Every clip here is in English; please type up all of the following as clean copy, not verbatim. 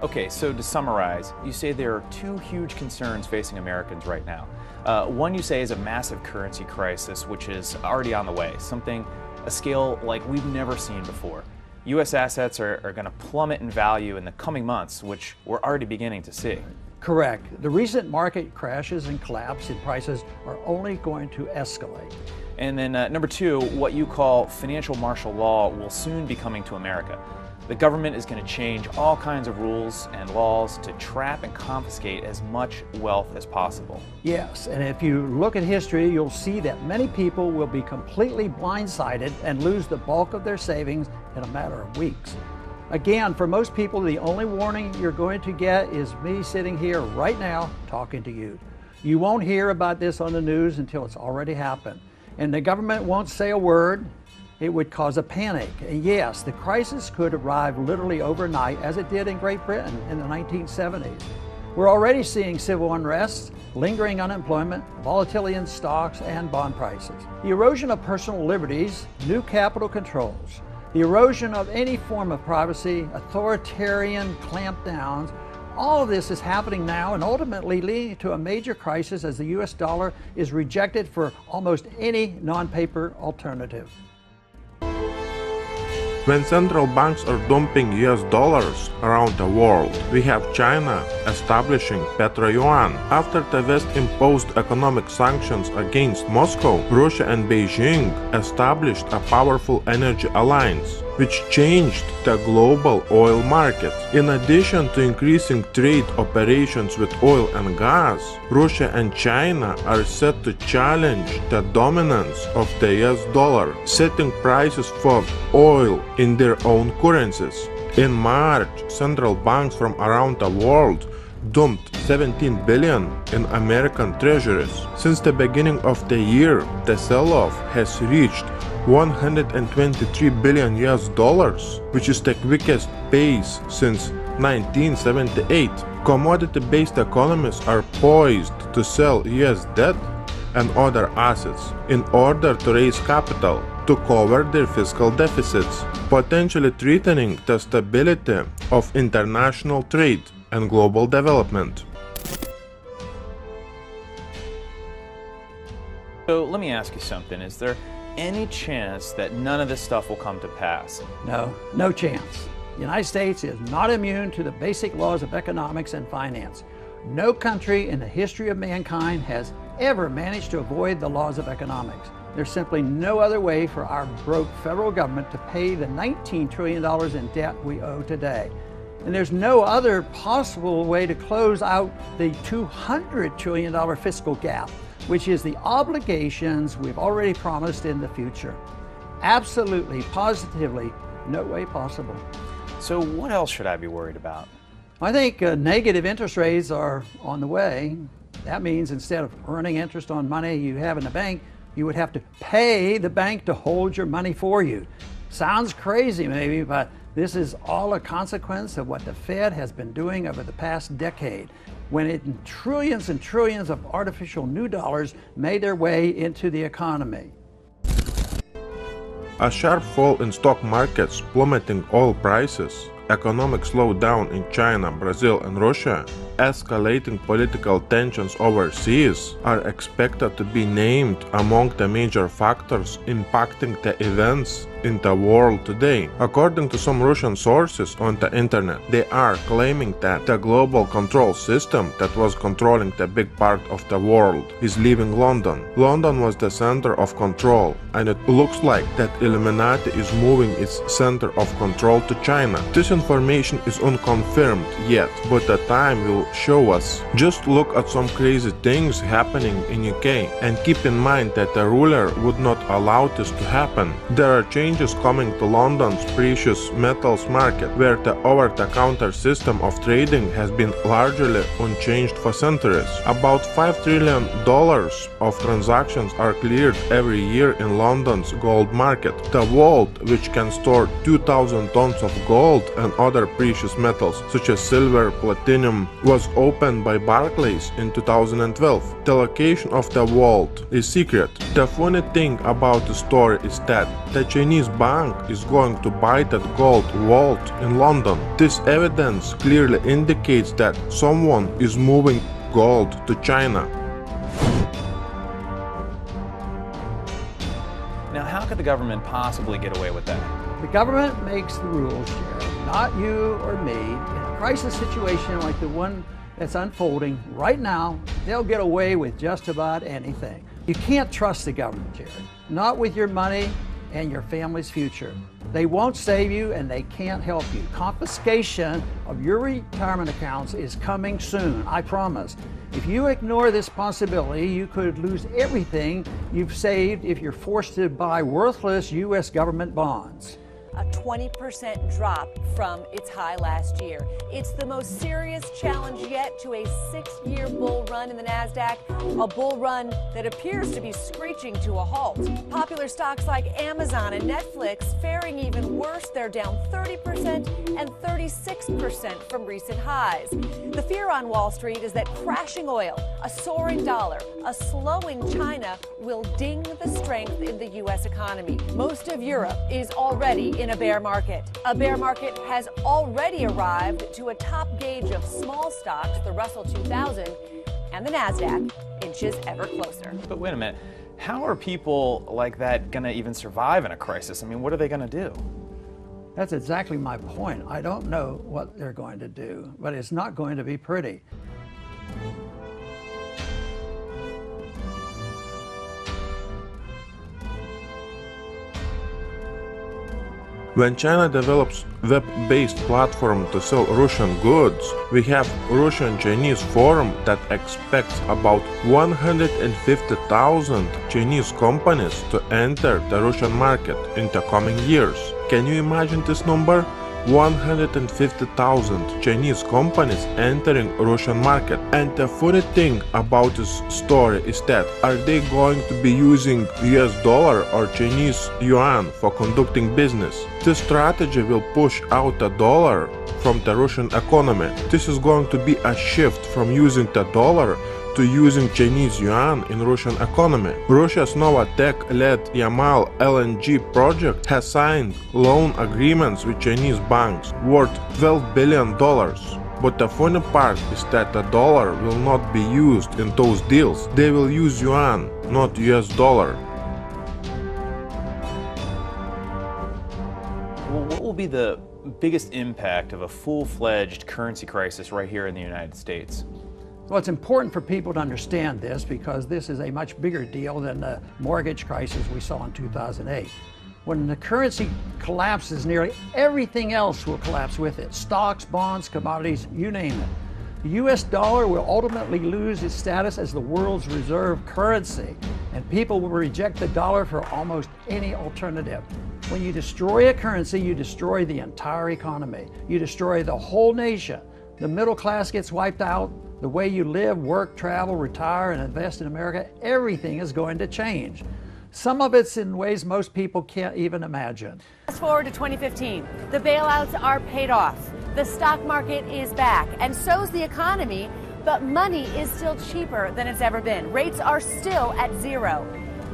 Okay, so to summarize, you say there are two huge concerns facing Americans right now. One you say is a massive currency crisis, which is already on the way, something a scale like we've never seen before. U.S. assets are going to plummet in value in the coming months, which we're already beginning to see. Correct. The recent market crashes and collapse in prices are only going to escalate. And then number two, what you call financial martial law will soon be coming to America. The government is going to change all kinds of rules and laws to trap and confiscate as much wealth as possible. Yes, and if you look at history, you'll see that many people will be completely blindsided and lose the bulk of their savings in a matter of weeks. Again, for most people, the only warning you're going to get is me sitting here right now talking to you. You won't hear about this on the news until it's already happened. And the government won't say a word. It would cause a panic. And yes, the crisis could arrive literally overnight, as it did in Great Britain in the 1970s. We're already seeing civil unrest, lingering unemployment, volatility in stocks and bond prices. The erosion of personal liberties, new capital controls, the erosion of any form of privacy, authoritarian clampdowns, all of this is happening now and ultimately leading to a major crisis as the US dollar is rejected for almost any non-paper alternative. When central banks are dumping US dollars around the world, we have China establishing petro-yuan. After the West imposed economic sanctions against Moscow, Russia and Beijing established a powerful energy alliance, which changed the global oil market. In addition to increasing trade operations with oil and gas, Russia and China are set to challenge the dominance of the US dollar, setting prices for oil in their own currencies. In March, central banks from around the world dumped $17 billion in American treasuries. Since the beginning of the year, the sell-off has reached $123 billion US dollars, which is the quickest pace since 1978. Commodity-based economies are poised to sell US debt and other assets in order to raise capital to cover their fiscal deficits, potentially threatening the stability of international trade and global development. So let me ask you something. Is there any chance that none of this stuff will come to pass? No, no chance. The United States is not immune to the basic laws of economics and finance. No country in the history of mankind has ever managed to avoid the laws of economics. There's simply no other way for our broke federal government to pay the $19 trillion in debt we owe today. And there's no other possible way to close out the $200 trillion fiscal gap, which is the obligations we've already promised in the future. Absolutely, positively, no way possible. So what else should I be worried about? I think negative interest rates are on the way. That means instead of earning interest on money you have in the bank, you would have to pay the bank to hold your money for you. Sounds crazy maybe, but this is all a consequence of what the Fed has been doing over the past decade, when trillions and trillions of artificial new dollars made their way into the economy. A sharp fall in stock markets, plummeting oil prices, economic slowdown in China, Brazil and Russia, escalating political tensions overseas are expected to be named among the major factors impacting the events in the world today. According to some Russian sources on the internet, they are claiming that the global control system that was controlling the big part of the world is leaving London. London was the center of control, and it looks like that Illuminati is moving its center of control to China. This information is unconfirmed yet, but the time will show us. Just look at some crazy things happening in UK and keep in mind that the ruler would not allow this to happen. There are changes coming to London's precious metals market, where the over-the-counter system of trading has been largely unchanged for centuries. About $5 trillion of transactions are cleared every year in London's gold market. The vault, which can store 2,000 tons of gold and other precious metals such as silver, platinum, was opened by Barclays in 2012. The location of the vault is secret. The funny thing about the story is that the Chinese bank is going to buy that gold vault in London. This evidence clearly indicates that someone is moving gold to China. Now, how could the government possibly get away with that? The government makes the rules, Sheriff, not you or me. In a crisis situation like the one that's unfolding right now, they'll get away with just about anything. You can't trust the government, Sheriff, not with your money and your family's future. They won't save you and they can't help you. Confiscation of your retirement accounts is coming soon, I promise. If you ignore this possibility, you could lose everything you've saved if you're forced to buy worthless U.S. government bonds. A 20% drop from its high last year. It's the most serious challenge yet to a 6-year bull run in the NASDAQ, a bull run that appears to be screeching to a halt. Popular stocks like Amazon and Netflix faring even worse. They're down 30% and 36% from recent highs. The fear on Wall Street is that crashing oil, a soaring dollar, a slowing China will ding the strength in the U.S. economy. Most of Europe is already in a bear market. A bear market has already arrived to a top gauge of small stocks, the Russell 2000, and the NASDAQ inches ever closer. But wait a minute, how are people like that going to even survive in a crisis? I mean, what are they going to do? That's exactly my point. I don't know what they're going to do, but it's not going to be pretty. When China develops web-based platform to sell Russian goods, we have Russian-Chinese forum that expects about 150,000 Chinese companies to enter the Russian market in the coming years. Can you imagine this number? 150,000 Chinese companies entering Russian market. And the funny thing about this story is that are they going to be using US dollar or Chinese yuan for conducting business? This strategy will push out the dollar from the Russian economy. This is going to be a shift from using the dollar to using Chinese yuan in Russian economy. Russia's Novatek-led Yamal LNG project has signed loan agreements with Chinese banks worth $12 billion. But the funny part is that the dollar will not be used in those deals. They will use yuan, not US dollar. Well, what will be the biggest impact of a full-fledged currency crisis right here in the United States? Well, it's important for people to understand this because this is a much bigger deal than the mortgage crisis we saw in 2008. When the currency collapses, nearly everything else will collapse with it. Stocks, bonds, commodities, you name it. The US dollar will ultimately lose its status as the world's reserve currency, and people will reject the dollar for almost any alternative. When you destroy a currency, you destroy the entire economy. You destroy the whole nation. The middle class gets wiped out. The way you live, work, travel, retire, and invest in America, everything is going to change. Some of it's in ways most people can't even imagine. Fast forward to 2015. The bailouts are paid off. The stock market is back, and so's the economy, but money is still cheaper than it's ever been. Rates are still at zero.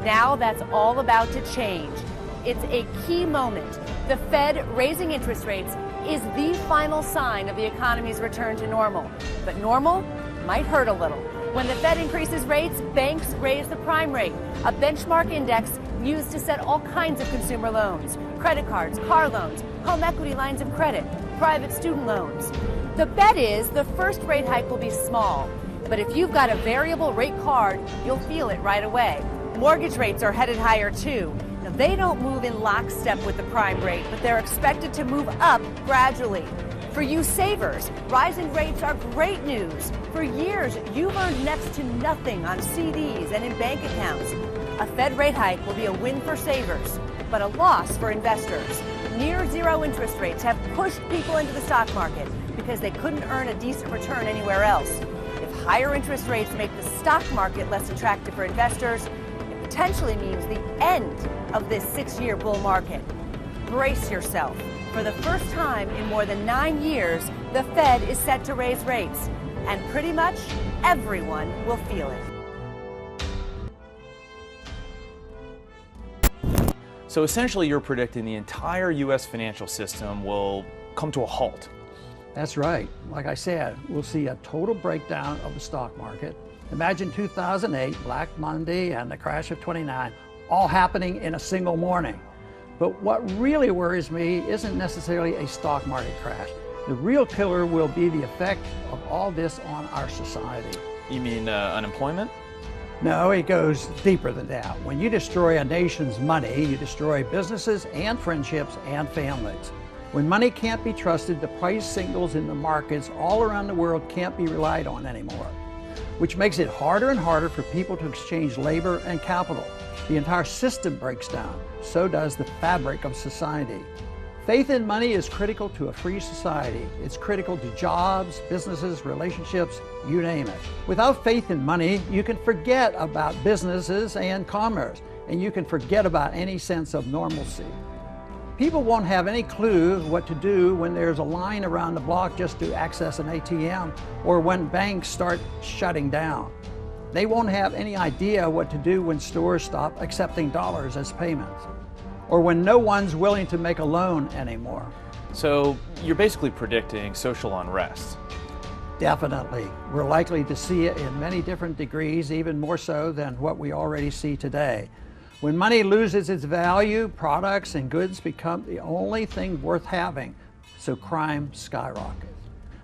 Now that's all about to change. It's a key moment. The Fed raising interest rates is the final sign of the economy's return to normal. But normal might hurt a little. When the Fed increases rates, banks raise the prime rate, a benchmark index used to set all kinds of consumer loans, credit cards, car loans, home equity lines of credit, private student loans. The bet is the first rate hike will be small, but if you've got a variable rate card, you'll feel it right away. Mortgage rates are headed higher too. Now, they don't move in lockstep with the prime rate, but they're expected to move up gradually. For you savers, rising rates are great news. For years, you've earned next to nothing on CDs and in bank accounts. A Fed rate hike will be a win for savers, but a loss for investors. Near zero interest rates have pushed people into the stock market because they couldn't earn a decent return anywhere else. If higher interest rates make the stock market less attractive for investors, it potentially means the end of this 6-year bull market. Brace yourself for the first time in more than 9 years, the Fed is set to raise rates, and pretty much everyone will feel it. So essentially, you're predicting the entire U.S. financial system will come to a halt. That's right. Like I said, we'll see a total breakdown of the stock market. Imagine 2008, Black Monday, and the crash of '29, all happening in a single morning. But what really worries me isn't necessarily a stock market crash. The real killer will be the effect of all this on our society. You mean unemployment? No, it goes deeper than that. When you destroy a nation's money, you destroy businesses and friendships and families. When money can't be trusted, the price signals in the markets all around the world can't be relied on anymore, which makes it harder and harder for people to exchange labor and capital. The entire system breaks down. So does the fabric of society. Faith in money is critical to a free society. It's critical to jobs, businesses, relationships, you name it. Without faith in money, you can forget about businesses and commerce, and you can forget about any sense of normalcy. People won't have any clue what to do when there's a line around the block just to access an ATM, or when banks start shutting down. They won't have any idea what to do when stores stop accepting dollars as payments, or when no one's willing to make a loan anymore. So you're basically predicting social unrest. Definitely. We're likely to see it in many different degrees, even more so than what we already see today. When money loses its value, products and goods become the only thing worth having, so crime skyrockets.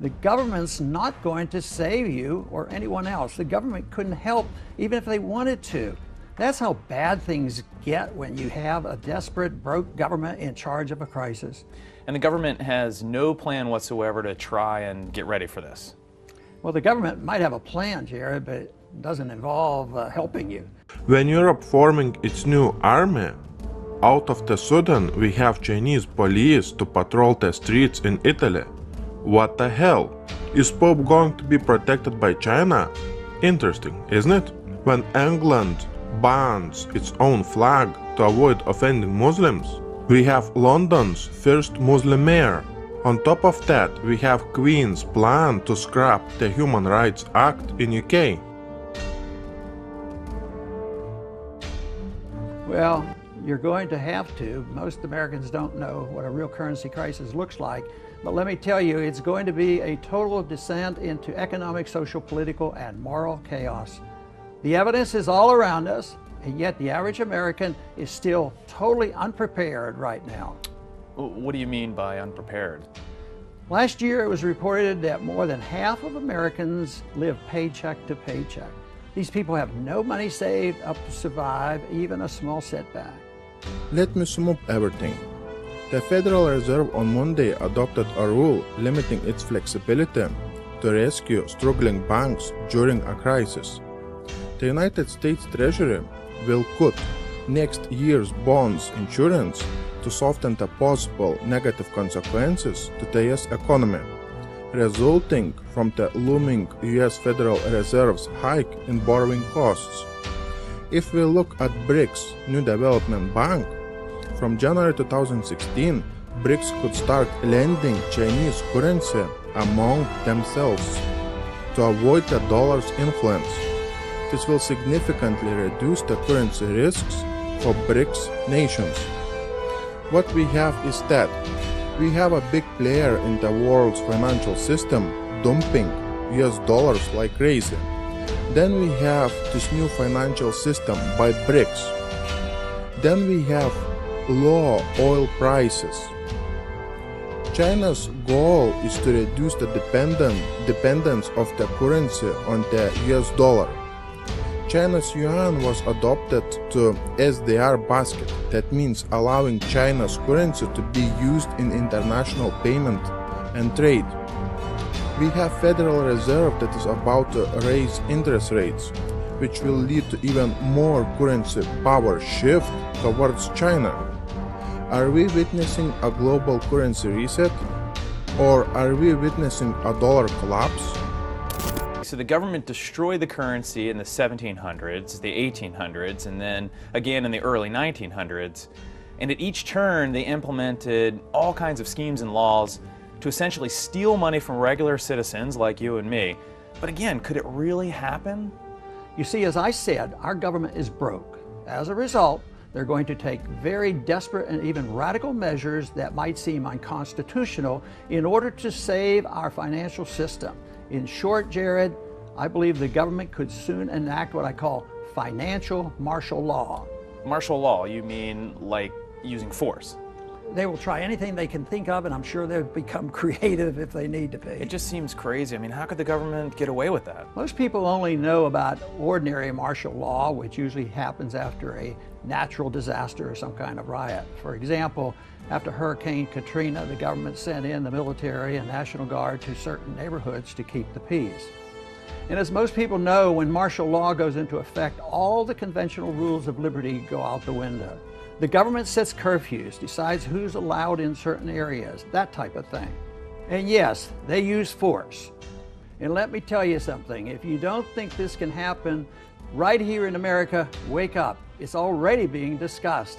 The government's not going to save you or anyone else. The government couldn't help even if they wanted to. That's how bad things get when you have a desperate, broke government in charge of a crisis. And the government has no plan whatsoever to try and get ready for this. Well, the government might have a plan, Jared, but it doesn't involve helping you. When Europe forming its new army, out of the sudden we have Chinese police to patrol the streets in Italy. What the hell? Is Pope going to be protected by China? Interesting, isn't it? When England bans its own flag to avoid offending Muslims, we have London's first Muslim mayor. On top of that, we have Queen's plan to scrap the Human Rights Act in UK. Well, you're going to have to. Most Americans don't know what a real currency crisis looks like. But let me tell you, it's going to be a total descent into economic, social, political, and moral chaos. The evidence is all around us, and yet the average American is still totally unprepared right now. What do you mean by unprepared? Last year, it was reported that more than half of Americans live paycheck to paycheck. These people have no money saved up to survive even a small setback. Let me sum up everything. The Federal Reserve on Monday adopted a rule limiting its flexibility to rescue struggling banks during a crisis. The United States Treasury will cut next year's bonds insurance to soften the possible negative consequences to the US economy, resulting from the looming US Federal Reserve's hike in borrowing costs. If we look at BRICS New Development Bank, from January 2016, BRICS could start lending Chinese currency among themselves to avoid the dollar's influence. This will significantly reduce the currency risks for BRICS nations. What we have is that we have a big player in the world's financial system dumping US dollars like crazy. Then we have this new financial system by BRICS. Then we have low oil prices. China's goal is to reduce the dependence of the currency on the US dollar. China's yuan was adopted to SDR basket. That means allowing China's currency to be used in international payment and trade. We have Federal Reserve that is about to raise interest rates, which will lead to even more currency power shift towards China. Are we witnessing a global currency reset, or are we witnessing a dollar collapse? So the government destroyed the currency in the 1700s, the 1800s, and then again in the early 1900s. And at each turn, they implemented all kinds of schemes and laws to essentially steal money from regular citizens like you and me. But again, could it really happen? You see, as I said, our government is broke. As a result, they're going to take very desperate and even radical measures that might seem unconstitutional in order to save our financial system. In short, Jared, I believe the government could soon enact what I call financial martial law. Martial law, you mean like using force? They will try anything they can think of, and I'm sure they'll become creative if they need to be. It just seems crazy. I mean, how could the government get away with that? Most people only know about ordinary martial law, which usually happens after a natural disaster or some kind of riot. For example, after Hurricane Katrina, the government sent in the military and National Guard to certain neighborhoods to keep the peace. And as most people know, when martial law goes into effect, all the conventional rules of liberty go out the window. The government sets curfews, decides who's allowed in certain areas, that type of thing. And yes, they use force. And let me tell you something, if you don't think this can happen right here in America, wake up. It's already being discussed.